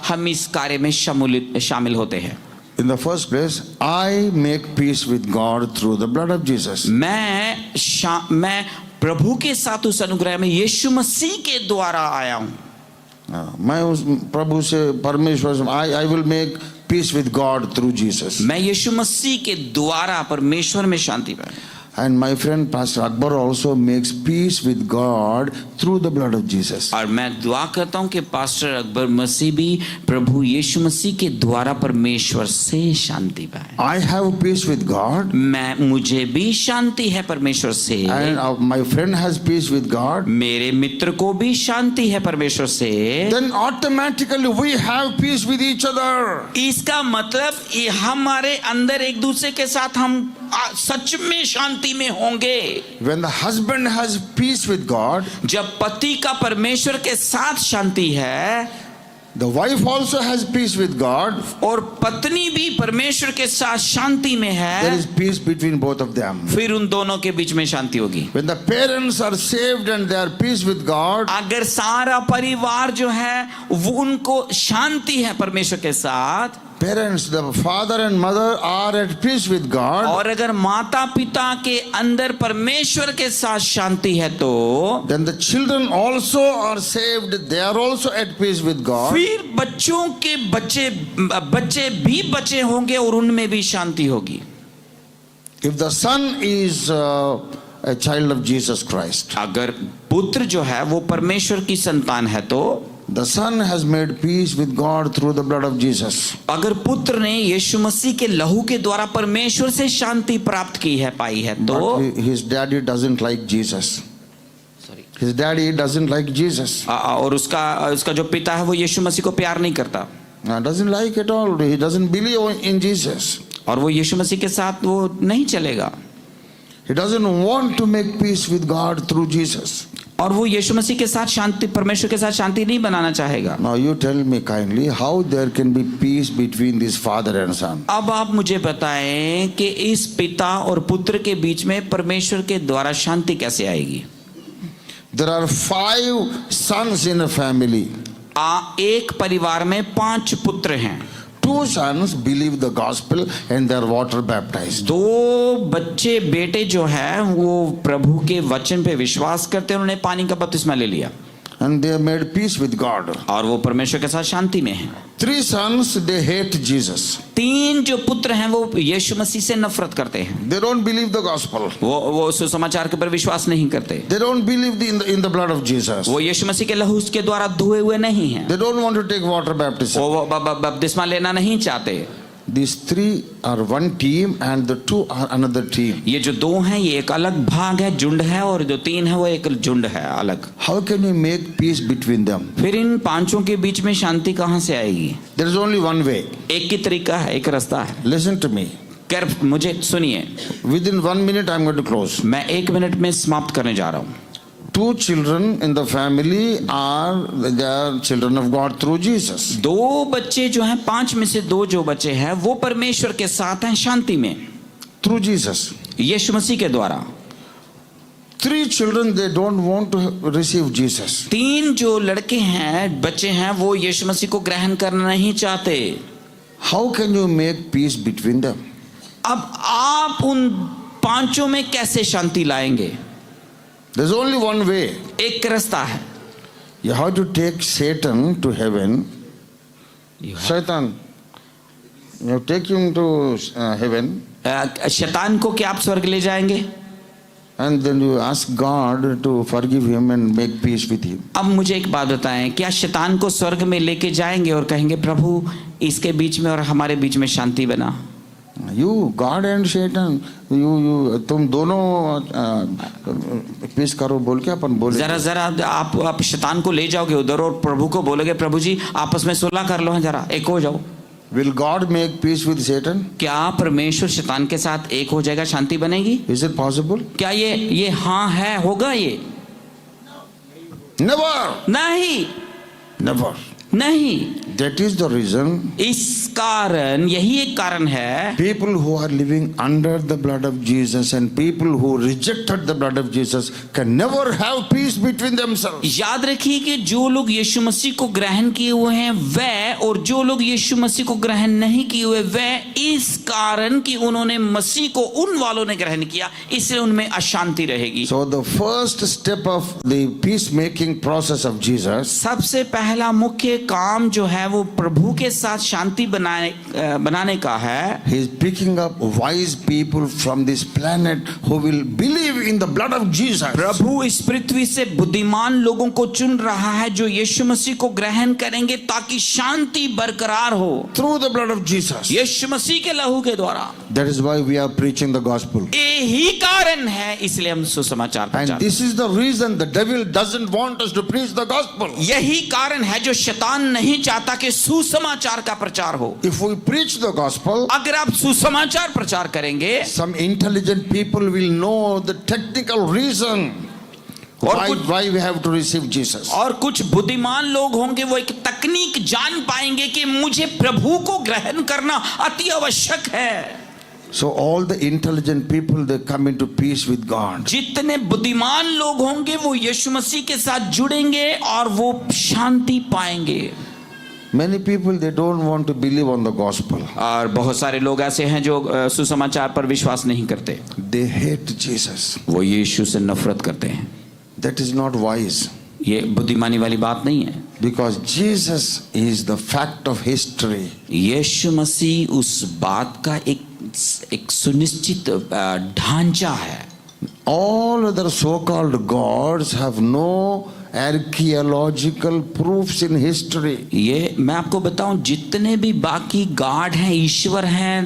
हम इस कार्य में शामिल होते हैं। In the first place, I make peace with God through the blood of Jesus. मैं प्रभु के साथ उस अनुग्रह में यीशु मसीह के द्वारा आया हूँ। मैं उस प्रभु से परमेश्वर से I will make peace with God through Jesus. मैं यीशु मसीह के द्वारा परमेश्वर में शांति पाया। And my friend Pastor Akbar also makes peace with God through the blood of Jesus. और मैं दुआ करता हूँ कि पास्टर अकबर मसीह भी प्रभु यीशु मसीह के द्वारा परमेश्वर से शांति पाए। I have peace with God. मुझे भी शांति है परमेश्वर से। And my friend has peace with God. मेरे मित्र को भी शांति है परमेश्वर से। Then automatically we have peace with each other. इसका मतलब हमारे अंदर एक दूसरे के साथ हम सच में शांति में होंगे। When the husband has peace with God, जब पति का परमेश्वर के साथ शांति है, the wife also has peace with God, और पत्नी भी परमेश्वर के साथ शांति में है, there is peace between both of them. फिर उन दोनों के बीच में शांति होगी। When the parents are saved and they are peace with God, अगर सारा परिवार जो है वो उनको शांति है परमेश्वर के साथ, parents, the father and mother are at peace with God, और अगर माता पिता के अंदर परमेश्वर के साथ शांति है तो then the children also are saved, they are also at peace with God. फिर बच्चों के बच्चे भी बचे होंगे और उनमें भी शांति होगी। If the son is a child of Jesus Christ, अगर पुत्र जो है वो परमेश्वर की संतान है तो the son has made peace with God through the blood of Jesus. अगर पुत्र ने यीशु मसीह के लहू के द्वारा परमेश्वर से शांति प्राप्त की है, पाई है तो But his daddy doesn't like Jesus. His daddy doesn't like Jesus. और उसका जो पिता है वो यीशु मसीह को प्यार नहीं करता, Doesn't like at all. He doesn't believe in Jesus. और वो यीशु मसीह के साथ वो नहीं चलेगा। He doesn't want to make peace with God through Jesus. और वो यीशु मसीह के साथ शांति, परमेश्वर के साथ शांति नहीं बनाना चाहेगा। Now you tell me kindly how there can be peace between this father and son. अब आप मुझे बताएं कि इस पिता और पुत्र के बीच में परमेश्वर के द्वारा शांति कैसे आएगी। There are 5 sons in a family. एक परिवार में 5 पुत्र हैं। 2 sons believe the gospel and they are water baptized. 2 बच्चे बेटे जो हैं वो प्रभु के वचन पे विश्वास करते हैं, उन्होंने पानी का बपतिस्मा ले लिया And they have made peace with God. और वो परमेश्वर के साथ शांति में हैं। 3 sons they hate Jesus. 3 जो पुत्र हैं वो यीशु मसीह से नफरत करते हैं। They don't believe the gospel. वो सुसमाचार के पर विश्वास नहीं करते। They don't believe in the blood of Jesus. वो यीशु मसीह के लहू के द्वारा धुए हुए नहीं हैं। They don't want to take water baptism. वो बपतिस्मा लेना नहीं चाहते। These 3 are one team and the 2 are another team. ये जो 2 हैं ये एक अलग भाग है, झुंड है, और जो 3 है वो एक झुंड है अलग। How can you make peace between them? फिर इन 5 के बीच में शांति कहाँ से आएगी? There is only one way. एक ही तरीका है, एक रास्ता है। Listen to me. मुझे सुनिए। Within 1 minute I am going to close. मैं 1 मिनट में समाप्त करने जा रहा हूँ। 2 children in the family are the children of God through Jesus. 2 बच्चे जो हैं, 5 में से 2 जो बच्चे हैं वो परमेश्वर के साथ हैं शांति में, Through Jesus. यीशु मसीह के द्वारा। 3 children they don't want to receive Jesus. 3 जो लड़के हैं, बच्चे हैं, वो यीशु मसीह को ग्रहण करना नहीं चाहते। How can you make peace between them? अब आप उन 5 में कैसे शांति लाएंगे? There's only one way. एक रास्ता है। You have to take Satan to heaven. Satan, you take him to heaven. शैतान को क्या आप स्वर्ग ले जाएंगे? And then you ask God to forgive him and make peace with him. अब मुझे एक बात बताएं, क्या शैतान को स्वर्ग में लेके जाएंगे और कहेंगे प्रभु इसके बीच में और हमारे बीच में शांति बना? You, God and Satan, तुम दोनों पीस करो बोल के अपन बोले। जरा आप शैतान को ले जाओगे उधर और प्रभु को बोलोगे प्रभु जी आपस में सुलह कर लो, जरा एक हो जाओ। Will God make peace with Satan? क्या परमेश्वर शैतान के साथ एक हो जाएगा, शांति बनेगी? Is it possible? क्या ये हाँ है, होगा ये? Never. नहीं, Never. नहीं। That is the reason. इस कारण यही एक कारण है people who are living under the blood of Jesus and people who rejected the blood of Jesus can never have peace between themselves. याद रखिए कि जो लोग यीशु मसीह को ग्रहण किए हुए हैं वह और जो लोग यीशु मसीह को ग्रहण नहीं किए हुए वह इस कारण कि उन्होंने मसीह को उन वालों ने ग्रहण किया इससे उनमें अशांति रहेगी। So the first step of the peacemaking process of Jesus सबसे पहला मुख्य काम जो है वो प्रभु के साथ शांति बनाने का है। he is picking up wise people from this planet who will believe in the blood of Jesus. प्रभु इस पृथ्वी से बुद्धिमान लोगों को चुन रहा है जो यीशु मसीह को ग्रहण करेंगे ताकि शांति बरकरार हो Through the blood of Jesus. यीशु मसीह के लहू के द्वारा। That is why we are preaching the gospel. यही कारण है इसलिए हम सुसमाचार And प्रचार। this is the reason the devil doesn't want us to preach the gospel. यही कारण है जो शैतान नहीं चाहता कि सुसमाचार का प्रचार हो। If we preach the gospel, अगर आप सुसमाचार प्रचार करेंगे some intelligent people will know the technical reason why we have to receive Jesus. और कुछ बुद्धिमान लोग होंगे वो एक तकनीक जान पाएंगे कि मुझे प्रभु को ग्रहण करना अति आवश्यक है। So all the intelligent people they come into peace with God. जितने बुद्धिमान लोग होंगे वो यीशु मसीह के साथ जुड़ेंगे और वो शांति पाएंगे। Many people they don't want to believe on the gospel. और बहुत सारे लोग ऐसे हैं जो सुसमाचार पर विश्वास नहीं करते। They hate Jesus. वो यीशु से नफरत करते हैं। That is not wise. ये बुद्धिमानी वाली बात नहीं है। Because Jesus is the fact of history. यीशु मसीह उस बात का एक सुनिश्चित ढांचा है। All other so-called gods have no archaeological proofs in history. ये मैं आपको बताऊं जितने भी बाकी गॉड हैं ईश्वर हैं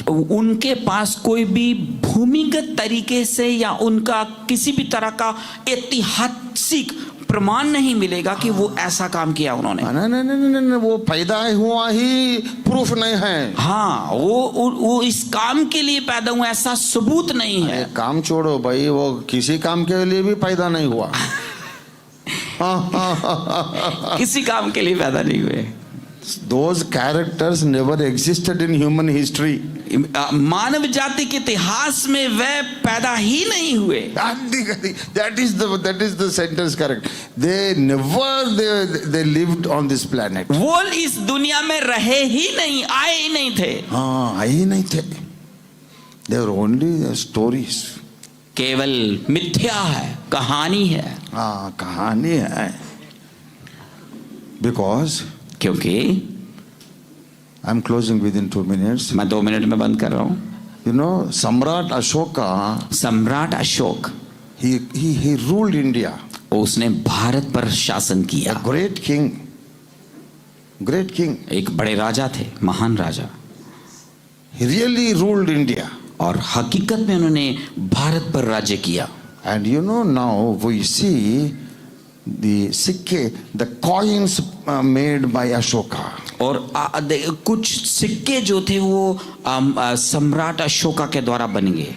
उनके पास कोई भी भूमिगत तरीके से या उनका किसी भी तरह का ऐतिहासिक प्रमाण नहीं मिलेगा कि वो ऐसा काम किया उन्होंने। नहीं, वो पैदा हुआ ही प्रूफ नहीं है। हाँ वो इस काम के लिए पैदा हुआ ऐसा सबूत नहीं है। काम छोड़ो भाई, वो किसी काम के लिए भी पैदा नहीं हुआ। किसी काम के लिए पैदा नहीं हुए। Those characters never existed in human history. मानव जाति के इतिहास में वह पैदा ही नहीं हुए। That is the sentence correct. They lived on this planet. वो इस दुनिया में रहे ही नहीं, आए ही नहीं थे। हाँ, आए ही नहीं थे। They were only stories. केवल मिथ्या है, कहानी है। हाँ, कहानी है। Because क्योंकि I'm closing within 2 minutes. मैं 2 मिनट में बंद कर रहा हूँ। You know, Samrat Ashoka, सम्राट अशोक he ruled India. उसने भारत पर शासन किया। A great king. Great king. एक बड़े राजा थे, महान राजा। He really ruled India. और हकीकत में उन्होंने भारत पर राज्य किया। And you know, now we see the sikke, the coins made by Ashoka. और कुछ सिक्के जो थे वो सम्राट अशोका के द्वारा बन गए।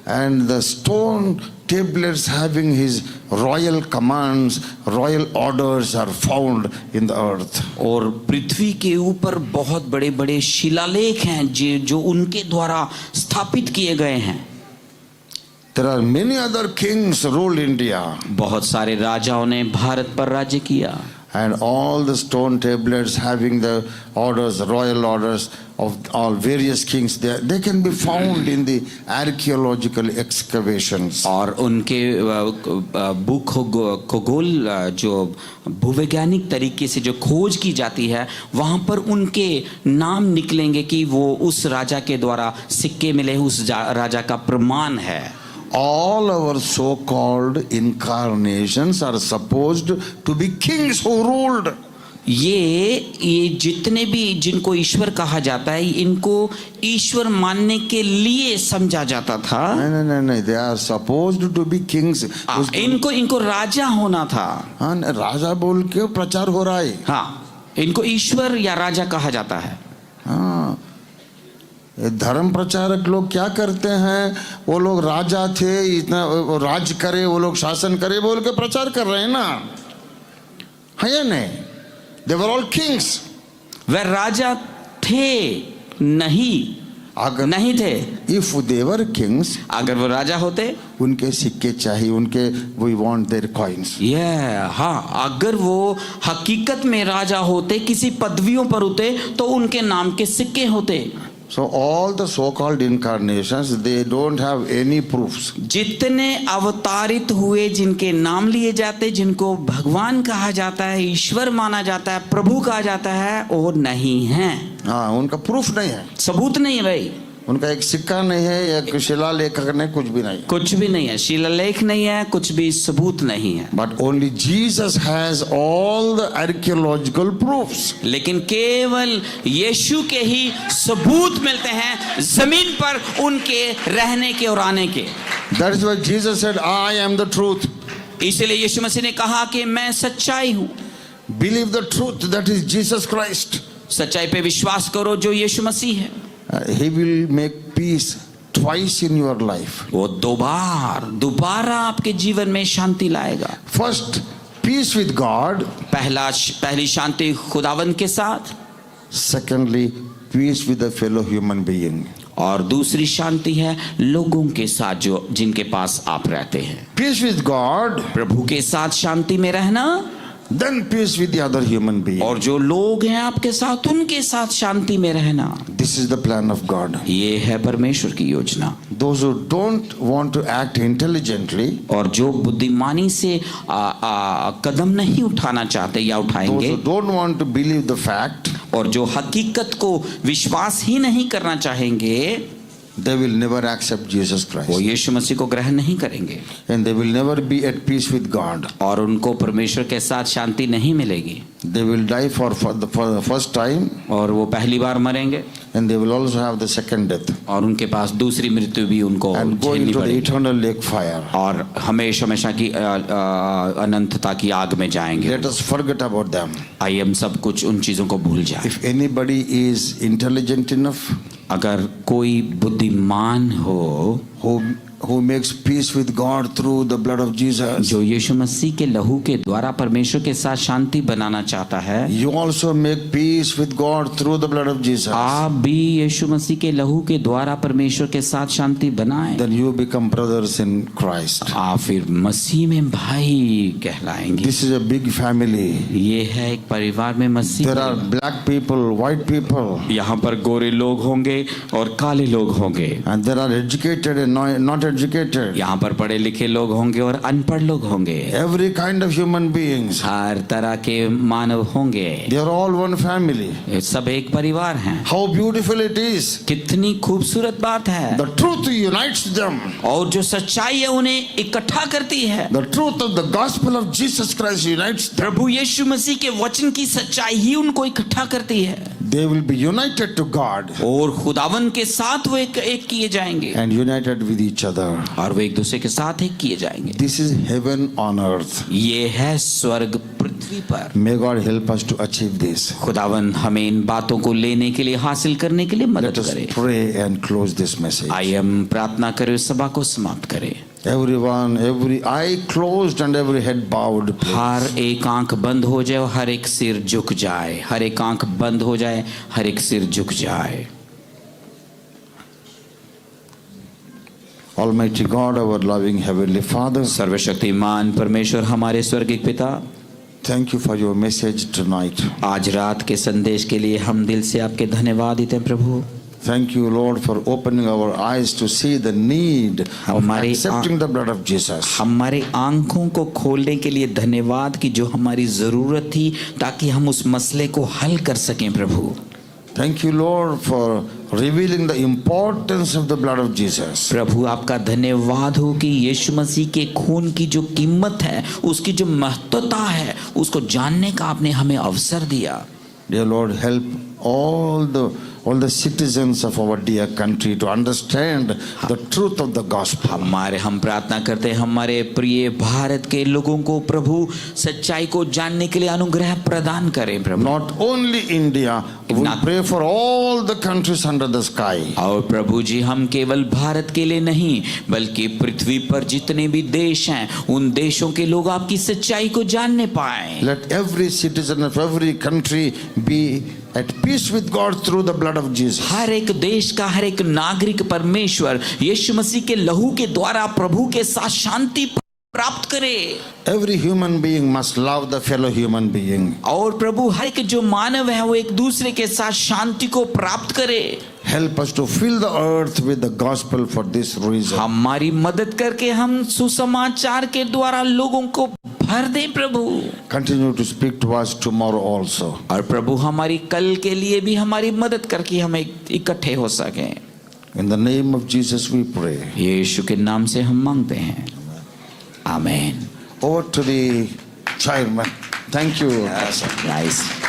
And the stone tablets having his royal commands, royal orders are found in the earth. और पृथ्वी के ऊपर बहुत बड़े बड़े शिलालेख हैं जो उनके द्वारा स्थापित किए गए हैं। There are many other kings ruled India. बहुत सारे राजाओं ने भारत पर राज्य किया। And all the stone tablets having the orders, royal orders of all various kings, they can be found in the archaeological excavations. और उनके खगोल जो भूवैज्ञानिक तरीके से जो खोज की जाती है वहाँ पर उनके नाम निकलेंगे कि वो उस राजा के द्वारा सिक्के मिले उस राजा का प्रमाण है। All our so-called incarnations are supposed to be kings who ruled. ये जितने भी जिनको ईश्वर कहा जाता है इनको ईश्वर मानने के लिए समझा जाता था। नहीं, they are supposed to be kings. इनको राजा होना था। हाँ, राजा बोल के प्रचार हो रहा है। हाँ, इनको ईश्वर या राजा कहा जाता है। हाँ, धर्म प्रचारक लोग क्या करते हैं, वो लोग राजा थे, इतना राज करे, वो लोग शासन करे बोल के प्रचार कर रहे हैं ना, है या नहीं? They were all kings. वह राजा थे अगर नहीं थे। if they were kings, अगर वो राजा होते, उनके सिक्के चाहिए, उनके we want their coins. हाँ, अगर वो हकीकत में राजा होते, किसी पदवियों पर होते, तो उनके नाम के सिक्के होते। So all the so-called incarnations, they don't have any proofs. जितने अवतारित हुए, जिनके नाम लिए जाते, जिनको भगवान कहा जाता है, ईश्वर माना जाता है, प्रभु कहा जाता है, वो नहीं है। हाँ, उनका प्रूफ नहीं है, सबूत नहीं है भाई, उनका एक सिक्का नहीं है, या शिलालेख नहीं, कुछ भी नहीं। कुछ भी नहीं है, शिलालेख नहीं है, कुछ भी सबूत नहीं है। But only Jesus has all the archaeological proofs. लेकिन केवल यीशु के ही सबूत मिलते हैं जमीन पर उनके रहने के और आने के। That is why Jesus said, I am the truth. इसलिए यीशु मसीह ने कहा कि मैं सच्चाई हूँ। Believe the truth, that is Jesus Christ. सच्चाई पे विश्वास करो जो यीशु मसीह है। He will make peace twice in your life. वो दोबारा आपके जीवन में शांति लाएगा। First, peace with God. पहली शांति खुदावंद के साथ। Secondly, peace with the fellow human being. और दूसरी शांति है लोगों के साथ जो जिनके पास आप रहते हैं। Peace with God, प्रभु के साथ शांति में रहना, then peace with the other human being. और जो लोग हैं आपके साथ उनके साथ शांति में रहना। This is the plan of God. ये है परमेश्वर की योजना। Those who don't want to act intelligently, और जो बुद्धिमानी से कदम नहीं उठाना चाहते या those उठाएंगे, who don't want to believe the fact, और जो हकीकत को विश्वास ही नहीं करना चाहेंगे, they will never accept Jesus वो Christ. यीशु मसीह को ग्रहण नहीं करेंगे, And they will never be at peace with God. और उनको परमेश्वर के साथ शांति नहीं मिलेगी। They will die for the first time, और वो पहली बार मरेंगे, and they will also have the second death, और उनके पास दूसरी मृत्यु भी उनको and go झेलनी into the पड़ेगी, eternal lake fire. और हमेशा की अनंतता की आग में जाएंगे। Let us forget about them. आइए हम सब कुछ उन चीजों को भूल जाए। If anybody is intelligent enough, अगर कोई बुद्धिमान हो who makes peace with God through the blood of Jesus, जो यीशु मसीह के लहू के द्वारा परमेश्वर के साथ शांति बनाना चाहता है, you also make peace with God through the blood of Jesus. आप भी यीशु मसीह के लहू के द्वारा परमेश्वर के साथ शांति बनाएं। Then you become brothers in Christ. आप फिर मसीह में भाई कहलाएंगे। This is a big family. ये है एक परिवार में मसीह। There are black people, white people, यहाँ पर गोरे लोग होंगे और काले लोग होंगे। and there are educated and not educated. यहाँ पर पढ़े लिखे लोग होंगे और अनपढ़ लोग होंगे। Every kind of human beings. हर तरह के मानव होंगे। They are all one family. ये सब एक परिवार हैं। How beautiful it is. कितनी खूबसूरत बात है। The truth unites them. और जो सच्चाई है उन्हें इकट्ठा करती है। The truth of the gospel of Jesus Christ unites them. प्रभु यीशु मसीह के वचन की सच्चाई ही उनको इकट्ठा करती है। They will be united to God और खुदावन के साथ वो एक किए जाएंगे। and united with each other. और वो एक दूसरे के साथ एक किए जाएंगे। This is heaven on earth. ये है स्वर्ग पृथ्वी पर। May God help us to achieve this. खुदावन हमें इन बातों को लेने के लिए, हासिल करने के लिए Let मदद us करे। pray and close this message. आइए हम प्रार्थना करें, सभा को समाप्त करें। Everyone, every eye closed and every head bowed. please. हर एक आंख बंद हो जाए, हर एक सिर झुक जाए। हर एक आंख बंद हो जाए, हर एक सिर झुक जाए। Almighty God, our loving heavenly Father, सर्वशक्तिमान परमेश्वर हमारे स्वर्गीय पिता, thank you for your message tonight. आज रात के संदेश के लिए हम दिल से आपके धन्यवाद देते हैं प्रभु। Thank you, Lord, for opening our eyes to see the need of हमारी accepting the blood of Jesus. हमारे आंखों को खोलने के लिए धन्यवाद कि जो हमारी जरूरत थी ताकि हम उस मसले को हल कर सकें प्रभु। Thank you, Lord, for revealing the importance of the blood of Jesus. प्रभु आपका धन्यवाद हो कि यीशु मसीह के खून की जो कीमत है, उसकी जो महत्वता है, उसको जानने का आपने हमें अवसर दिया। Dear Lord, help all the citizens of our dear country to understand the truth of the gospel. हम प्रार्थना करते हैं हमारे प्रिय भारत के लोगों को प्रभु सच्चाई को जानने के लिए अनुग्रह प्रदान करें प्रभु। Not only India, we pray for all the countries under the sky. और प्रभु जी हम केवल भारत के लिए नहीं बल्कि पृथ्वी पर जितने भी देश हैं उन देशों के लोग आपकी सच्चाई को जानने पाएं। Let every citizen of every country be at peace with God through the blood of Jesus. हर एक देश का हर एक नागरिक परमेश्वर यीशु मसीह के लहू के द्वारा प्रभु के साथ शांति प्राप्त करे। Every human being must love the fellow human being. और प्रभु हर एक जो मानव है वो एक दूसरे के साथ शांति को प्राप्त करे। Help us to fill the earth with the gospel for this reason. हमारी मदद करके हम सुसमाचार के द्वारा लोगों को भर दें प्रभु। Continue to speak to us tomorrow also. और प्रभु हमारी कल के लिए भी हमारी मदद करके हम इकट्ठे हो सकें। In the name of Jesus we pray. यीशु के नाम से हम मांगते हैं, आमीन। Over to the chairman. Thank you. Nice.